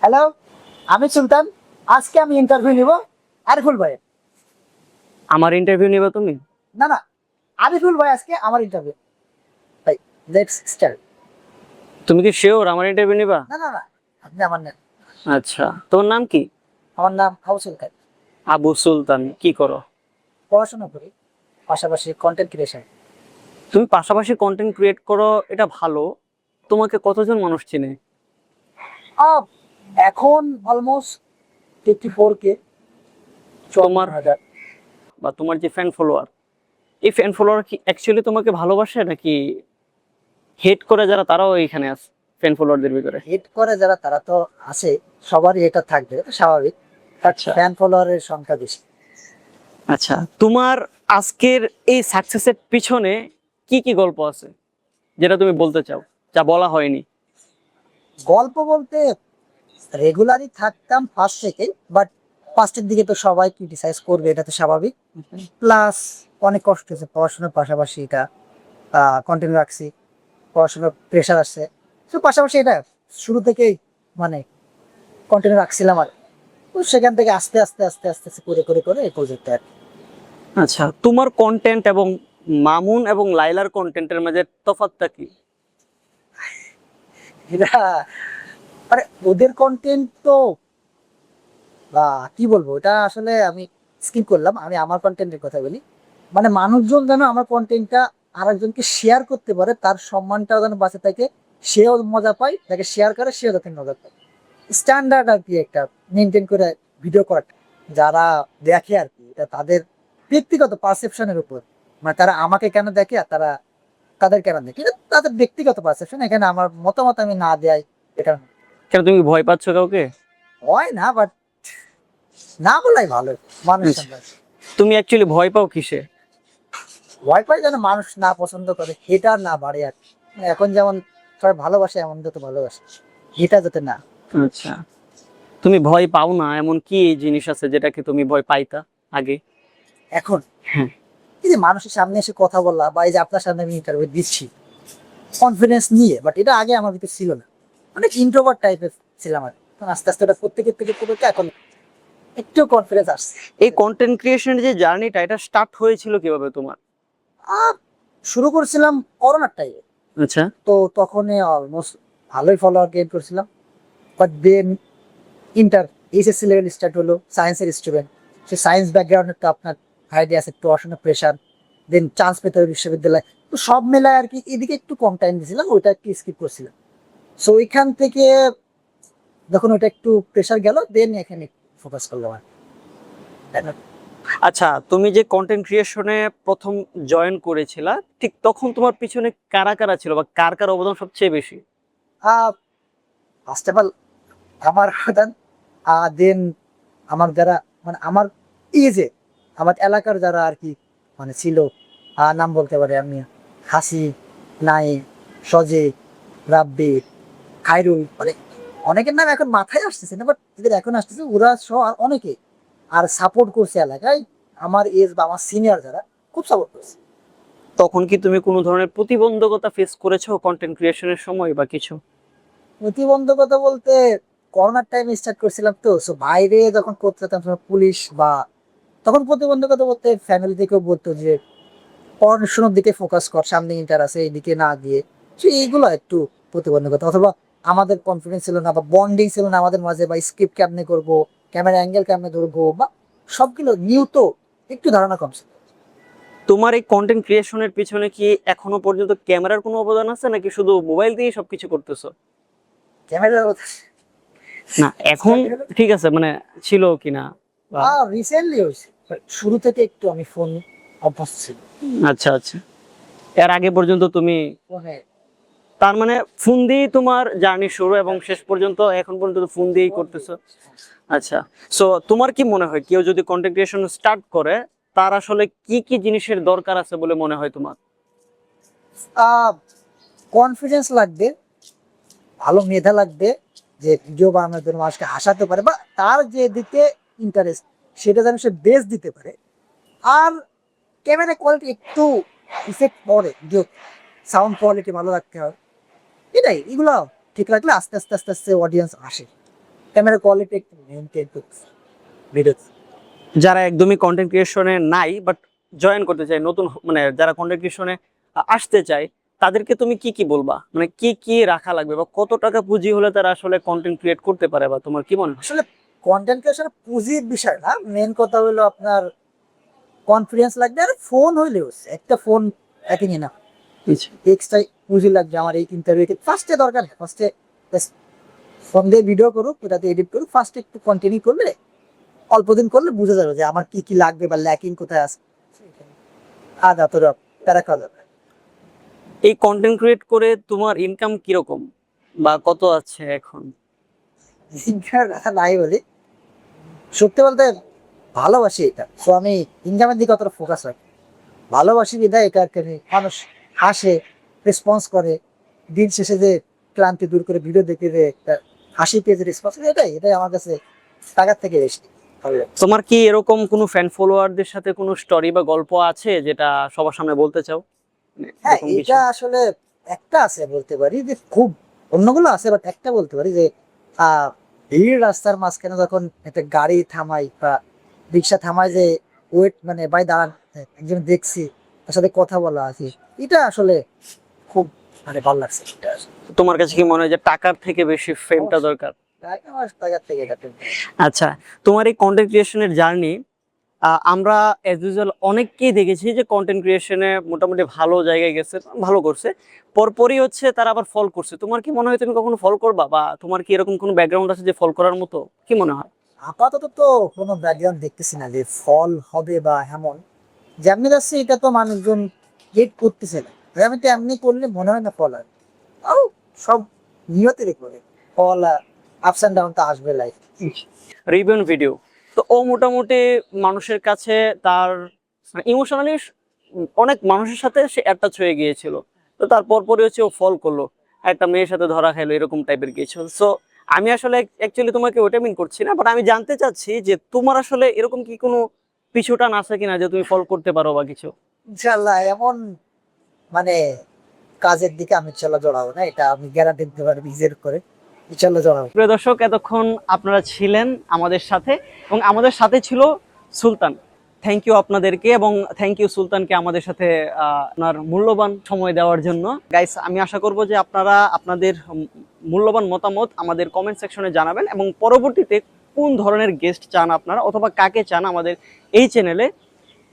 Hello, আমি সুলতান। আজকে আমি ইন্টারভিউ নিব আরিফুল ভাইয়ের। আমার ইন্টারভিউ নিবে তুমি? না না, আরিফুল ভাই আজকে আমার ইন্টারভিউ। ভাই, লেটস স্টার্ট। তুমি কি শিওর আমার ইন্টারভিউ নিবা? না না না, আপনি আমার নেন। আচ্ছা, তোমার নাম কি? আমার নাম হাউসুল খান। আবু সুলতান। কি করো? পড়াশোনা করি, পাশাপাশি কন্টেন্ট ক্রিয়েশন। তুমি পাশাপাশি কন্টেন্ট ক্রিয়েট করো, এটা ভালো। তোমাকে কতজন মানুষ চিনে? আপ এখন অলমোস্ট 54K, তোমার 54,000। বা তোমার যে ফ্যান ফলোয়ার, এই ফ্যান ফলোয়ার কি অ্যাকচুয়ালি তোমাকে ভালোবাসে নাকি হেট করে যারা তারাও এইখানে আছে ফ্যান ফলোয়ারদের ভিতরে? হিট করে যারা তারা তো আছে, সবারই এটা থাকবে, এটা স্বাভাবিক। আচ্ছা ফ্যান ফলোয়ারের সংখ্যা বেশি। আচ্ছা, তোমার আজকের এই সাকসেসের পিছনে কি কি গল্প আছে যেটা তুমি বলতে চাও, যা বলা হয়নি? গল্প বলতে রেগুলারই থাকতাম ফার্স্ট থেকে, বাট ফার্স্টের দিকে তো সবাই ক্রিটিসাইজ করবে, এটা তো স্বাভাবিক। প্লাস অনেক কষ্ট হয়েছে পড়াশোনার পাশাপাশি, এটা কন্টিনিউ রাখছি। পড়াশোনার প্রেশার আসছে, তো পাশাপাশি এটা শুরু থেকেই মানে কন্টিনিউ রাখছিলাম। আর তো সেখান থেকে আস্তে আস্তে আস্তে আস্তে আস্তে করে করে করে এই পর্যন্ত আর কি। আচ্ছা, তোমার কন্টেন্ট এবং মামুন এবং লাইলার কন্টেন্টের মাঝে তফাৎটা কি? এটা মানে ওদের কন্টেন্ট তো কি বলবো, এটা আসলে আমি স্কিপ করলাম। আমি আমার কন্টেন্টের কথা বলি। মানে মানুষজন যেন আমার কন্টেন্টটা আরেকজনকে শেয়ার করতে পারে, তার সম্মানটাও যেন বাঁচে থাকে, সেও মজা পায়, তাকে শেয়ার করে সেও যাতে মজা পায়। স্ট্যান্ডার্ড আর কি একটা মেনটেন করে ভিডিও করা। যারা দেখে আর কি, এটা তাদের ব্যক্তিগত পারসেপশনের উপর। মানে তারা আমাকে কেন দেখে আর তারা তাদের কেন দেখে, এটা তাদের ব্যক্তিগত পারসেপশন। এখানে আমার মতামত আমি না দেয় এটা কেন, তুমি ভয় পাচ্ছ কাউকে? হয় না, বাট না বলাই ভালো মানুষ আচ্ছা, সামনে। তুমি অ্যাকচুয়ালি ভয় পাও কিসে? ভয় পাই যেন মানুষ না পছন্দ করে, হেটার না বাড়ে আর কি। এখন যেমন সবাই ভালোবাসে, এমন যত ভালোবাসে, এটা যাতে না। আচ্ছা, তুমি ভয় পাও না এমন কি জিনিস আছে যেটাকে তুমি ভয় পাইতা আগে? এখন হ্যাঁ। এই যে মানুষের সামনে এসে কথা বলা, বা এই যে আপনার সামনে আমি ইন্টারভিউ দিচ্ছি কনফিডেন্স নিয়ে, বাট এটা আগে আমার ভিতরে ছিল না। অনেক ইন্ট্রোভার্ট টাইপের ছিলাম আর কি। এখন আস্তে আস্তে এটা করতে করতে করতে করতে এখন একটু কনফিডেন্স আসছে। এই কন্টেন্ট ক্রিয়েশনের যে জার্নিটা, এটা স্টার্ট হয়েছিল কিভাবে তোমার? আহ, শুরু করছিলাম করোনার টাইমে। আচ্ছা। তো তখন অলমোস্ট ভালোই ফলোয়ার গেইন করছিলাম। But then inter HSC level start হলো, সায়েন্সের স্টুডেন্ট। সে সায়েন্স ব্যাকগ্রাউন্ডে তো আপনার আইডিয়া আছে, পড়াশোনার প্রেশার, দেন চান্স পেতে হবে বিশ্ববিদ্যালয়। তো সব মেলায় আর কি এদিকে একটু কম টাইম দিয়েছিলাম, ওইটা একটু স্কিপ করছিলাম। সো ওইখান থেকে যখন ওটা একটু প্রেশার গেল, দেন এখানে ফোকাস করলাম আর কি। আচ্ছা, তুমি যে কন্টেন্ট ক্রিয়েশনে প্রথম জয়েন করেছিলা, ঠিক তখন তোমার পিছনে কারা কারা ছিল বা কার কার অবদান সবচেয়ে বেশি? ফার্স্ট অফ অল আমার প্রধান, দেন আমার যারা মানে আমার এজে আমার এলাকার যারা আর কি মানে ছিল, নাম বলতে পারি আমি, হাসি, নাই, সজে, রাব্বি, খাইরুল, মানে অনেকের নাম এখন মাথায় আসতেছে না, বাট এদের এখন আসতেছে, ওরা সহ আর অনেকে। আর সাপোর্ট করছে এলাকায়, আমার এজ বা আমার সিনিয়র যারা খুব সাপোর্ট করছে। তখন কি তুমি কোনো ধরনের প্রতিবন্ধকতা ফেস করেছো কন্টেন্ট ক্রিয়েশনের সময় বা কিছু? প্রতিবন্ধকতা বলতে করোনার টাইমে স্টার্ট করছিলাম, তো সো বাইরে যখন করতে যেতাম তখন পুলিশ বা তখন প্রতিবন্ধকতা বলতে ফ্যামিলি থেকেও বলতো যে পড়াশোনার দিকে ফোকাস কর, সামনে ইন্টার আছে, এইদিকে না দিয়ে। তো এইগুলো একটু প্রতিবন্ধকতা, অথবা আমাদের কনফিডেন্স ছিল না বা বন্ডিং ছিল না আমাদের মাঝে, বা স্ক্রিপ্ট কেমনে করবো, ক্যামেরা অ্যাঙ্গেল কেমনে ধরবো, বা সবগুলো নিউ তো একটু ধারণা কম ছিল। তোমার এই কন্টেন্ট ক্রিয়েশনের পিছনে কি এখনো পর্যন্ত ক্যামেরার কোনো অবদান আছে নাকি শুধু মোবাইল দিয়ে সবকিছু করতেছো? ক্যামেরা না, এখন ঠিক আছে, মানে ছিল কিনা বা? রিসেন্টলি হয়েছে, but শুরু থেকে একটু আমি ফোন অভ্যস্ত ছিল। আচ্ছা আচ্ছা, এর আগে পর্যন্ত তুমি, ফোনে তার মানে ফোন দিয়েই তোমার জার্নি শুরু এবং শেষ পর্যন্ত এখন পর্যন্ত ফোন দিয়েই করতেছো? আচ্ছা। সো তোমার কি মনে হয় কেউ যদি কন্টেন্ট ক্রিয়েশন স্টার্ট করে, তার আসলে কি কি জিনিসের দরকার আছে বলে মনে হয় তোমার? কনফিডেন্স লাগবে, ভালো মেধা লাগবে, যে ভিডিও বানানোর জন্য মানুষকে হাসাতে পারে, বা তার যে দিকে ইন্টারেস্ট সেটা যেন সে বেস দিতে পারে। আর ক্যামেরা কোয়ালিটি একটু ইফেক্ট পড়ে, ভিডিও সাউন্ড কোয়ালিটি ভালো রাখতে হয়। এটাই, এগুলো ঠিক রাখলে আস্তে আস্তে আস্তে আস্তে অডিয়েন্স আসে। ক্যামেরা কোয়ালিটি একটু মেইনটেইন করতেছি ভিডিও। যারা একদমই কন্টেন্ট ক্রিয়েশনে নাই বাট জয়েন করতে চায়, নতুন মানে যারা কন্টেন্ট ক্রিয়েশনে আসতে চায়, তাদেরকে তুমি কি কি বলবা? মানে কি কি রাখা লাগবে বা কত টাকা পুঁজি হলে তারা আসলে কন্টেন্ট ক্রিয়েট করতে পারে, বা তোমার কি মনে হয়? আসলে কন্টেন্ট ক্রিয়েশন পুঁজির বিষয় না, মেন কথা হলো আপনার কনফিডেন্স লাগবে, আর ফোন হইলেও একটা ফোন একই না, এক্সট্রা পুঁজি লাগবে। আমার এই ইন্টারভিউ ফার্স্টে দরকার নেই, ফার্স্টে ফোন দিয়ে ভিডিও করুক, ওটাতে এডিট করুক, ফার্স্টে একটু কন্টিনিউ করলে, অল্প দিন করলে বুঝা যাবে যে আমার কি কি লাগবে বা ল্যাকিং কোথায় আছে। আদা তোর প্যারা খাওয়া যাবে। এই কন্টেন্ট ক্রিয়েট করে তোমার ইনকাম কিরকম বা কত আছে এখন? ইনকামের কথা নাই বলি, সত্যি বলতে ভালোবাসি এটা, তো আমি ইনকামের দিকে অতটা ফোকাস রাখি। ভালোবাসি বিধায় এটা আর কি, মানুষ হাসে, রেসপন্স করে, দিন শেষে যে ক্লান্তি দূর করে ভিডিও দেখে যে একটা হাসি পেয়ে যে রেসপন্স, এটাই এটাই আমার কাছে টাকার থেকে বেশি ভালো লাগে। তোমার কি এরকম কোনো ফ্যান ফলোয়ারদের সাথে কোনো স্টোরি বা গল্প আছে যেটা সবার সামনে বলতে চাও? মানে হ্যাঁ, এরকম কিছু? এটা আসলে একটা আছে বলতে পারি, যে খুব অন্যগুলো আছে বাট একটা বলতে পারি যে ভিড় রাস্তার মাঝখানে যখন একটা গাড়ি থামাই বা রিক্সা থামাই, যে ওয়েট মানে বাই দাঁড়ান, একজন দেখছি, তার সাথে কথা বলা আছে, এটা আসলে খুব মানে ভালো লাগছে এটা আসলে। তোমার কাছে কি মনে হয় যে টাকার থেকে বেশি ফেমটা দরকার? আমার টাকার থেকে এটা তো- আচ্ছা, তোমার এই কন্টেন্ট ক্রিয়েশনের জার্নি, আমরা অ্যাজ ইউজুয়াল অনেককেই দেখেছি যে কন্টেন্ট ক্রিয়েশনে মোটামুটি ভালো জায়গায় গেছে, ভালো করছে, পরপরই হচ্ছে তারা আবার ফল করছে। তোমার কি মনে হয় তুমি কখনো ফল করবা, বা তোমার কি এরকম কোনো ব্যাকগ্রাউন্ড আছে যে ফল করার মতো? কি মনে হয়? আপাতত তো কোনো ব্যাকগ্রাউন্ড দেখতেছি না যে ফল হবে বা এমন, যেমনি যাচ্ছে এটা তো মানুষজন গেট করতেছে না, আমি তো এমনি করলে মনে হয় না ফল হয়। তাও সব নিয়তের করে ফল, আপস অ্যান্ড ডাউন তো আসবে লাইফ। রিভিউ ভিডিও, তো ও মোটামুটি মানুষের কাছে তার ইমোশনালি অনেক মানুষের সাথে সে অ্যাটাচ হয়ে গিয়েছিল। তো তারপর পরে হচ্ছে ও ফল করলো, একটা মেয়ের সাথে ধরা খাইলো, এরকম টাইপের কিছু। সো আমি আসলে অ্যাকচুয়ালি তোমাকে ওটা মিন করছি না, বাট আমি জানতে চাচ্ছি যে তোমার আসলে এরকম কি কোনো পিছুটান আছে কিনা যে তুমি ফল করতে পারো বা কিছু? ইনশাল্লাহ এমন মানে কাজের দিকে আমি ইনশাল্লাহ জড়াবো না, এটা আমি গ্যারান্টি দিতে পারি নিজের করে, ইনশাল্লাহ জড়াবো। প্রিয় দর্শক, এতক্ষণ আপনারা ছিলেন আমাদের সাথে এবং আমাদের সাথে ছিল সুলতান। থ্যাংক ইউ আপনাদেরকে, এবং থ্যাংক ইউ সুলতানকে আমাদের সাথে আপনার মূল্যবান সময় দেওয়ার জন্য। গাইস, আমি আশা করব যে আপনারা আপনাদের মূল্যবান মতামত আমাদের কমেন্ট সেকশনে জানাবেন, এবং পরবর্তীতে কোন ধরনের গেস্ট চান আপনারা, অথবা কাকে চান আমাদের এই চ্যানেলে,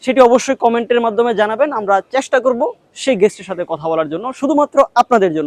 সেটি অবশ্যই কমেন্টের মাধ্যমে জানাবেন। আমরা চেষ্টা করব সেই গেস্টের সাথে কথা বলার জন্য, শুধুমাত্র আপনাদের জন্য।